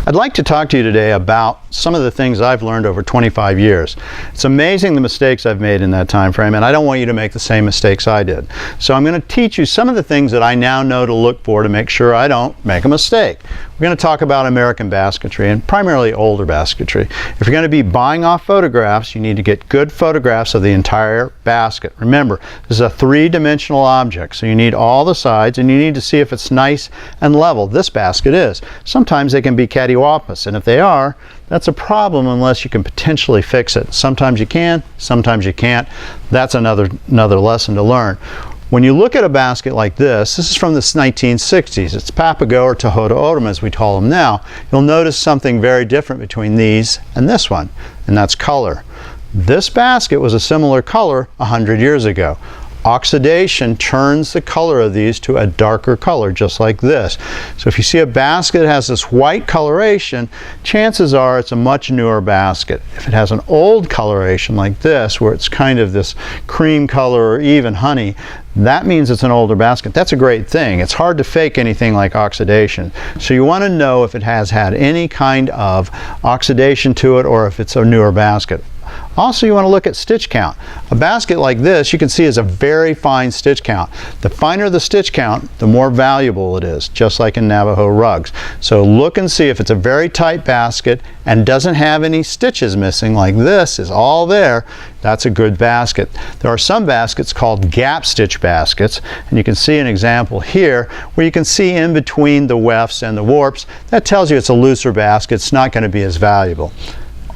I'd like to talk to you today about some of the things I've learned over 25 years. It's amazing the mistakes I've made in that time frame, and I don't want you to make the same mistakes I did. So I'm going to teach you some of the things that I now know to look for to make sure I don't make a mistake. We're going to talk about American basketry, and primarily older basketry. If you're going to be buying off photographs, you need to get good photographs of the entire basket. Remember, this is a three-dimensional object, so you need all the sides, and you need to see if it's nice and level. This basket is. Sometimes they can be cattywampus, and if they are, that's a problem unless you can potentially fix it. Sometimes you can, sometimes you can't. That's another lesson to learn. When you look at a basket like this is from the 1960s. It's Papago or Tohoto O'odham as we call them now. You'll notice something very different between these and this one, and that's color. This basket was a similar color 100 years ago. Oxidation turns the color of these to a darker color, just like this. So if you see a basket that has this white coloration, chances are it's a much newer basket. If it has an old coloration like this, where it's kind of this cream color or even honey, that means it's an older basket. That's a great thing. It's hard to fake anything like oxidation. So you want to know if it has had any kind of oxidation to it or if it's a newer basket. Also, you want to look at stitch count. A basket like this, you can see, is a very fine stitch count. The finer the stitch count, the more valuable it is, just like in Navajo rugs. So look and see if it's a very tight basket and doesn't have any stitches missing, like this is all there. That's a good basket. There are some baskets called gap stitch baskets, and you can see an example here where you can see in between the wefts and the warps. That tells you it's a looser basket. It's not going to be as valuable.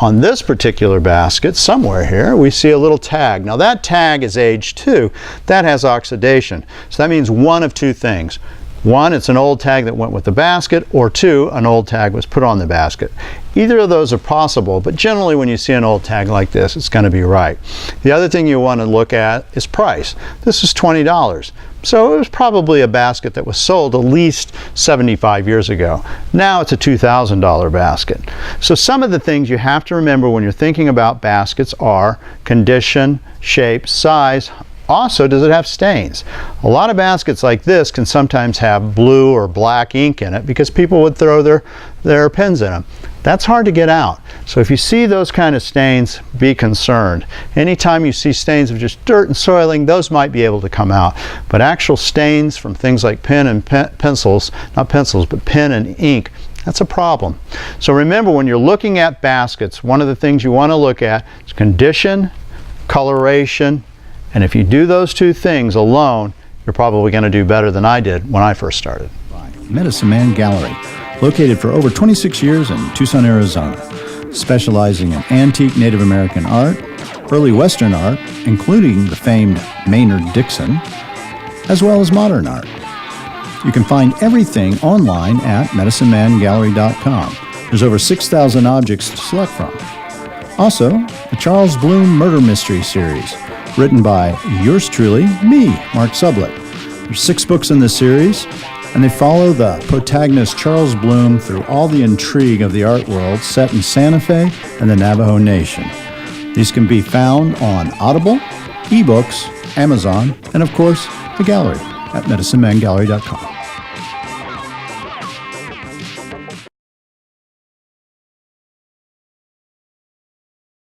On this particular basket, somewhere here, we see a little tag. Now that tag is age 2. That has oxidation. So that means one of two things. One, it's an old tag that went with the basket, or two, an old tag was put on the basket. Either of those are possible, but generally when you see an old tag like this, it's going to be right. The other thing you want to look at is price. This is $20. So it was probably a basket that was sold at least 75 years ago. Now it's a $2,000 basket. So some of the things you have to remember when you're thinking about baskets are condition, shape, size. Also, does it have stains? A lot of baskets like this can sometimes have blue or black ink in it because people would throw their pens in them. That's hard to get out. So if you see those kind of stains, be concerned. Anytime you see stains of just dirt and soiling, those might be able to come out. But actual stains from things like pen and pencils, not pencils, but pen and ink, that's a problem. So remember, when you're looking at baskets, one of the things you want to look at is condition, coloration, and if you do those two things alone, you're probably going to do better than I did when I first started. Medicine Man Gallery, located for over 26 years in Tucson, Arizona, specializing in antique Native American art, early Western art, including the famed Maynard Dixon, as well as modern art. You can find everything online at medicinemangallery.com. There's over 6,000 objects to select from. Also, the Charles Bloom Murder Mystery Series, written by yours truly, me, Mark Sublette. There's 6 books in this series, and they follow the protagonist Charles Bloom through all the intrigue of the art world set in Santa Fe and the Navajo Nation. These can be found on Audible, ebooks, Amazon, and of course, the gallery at medicinemangallery.com.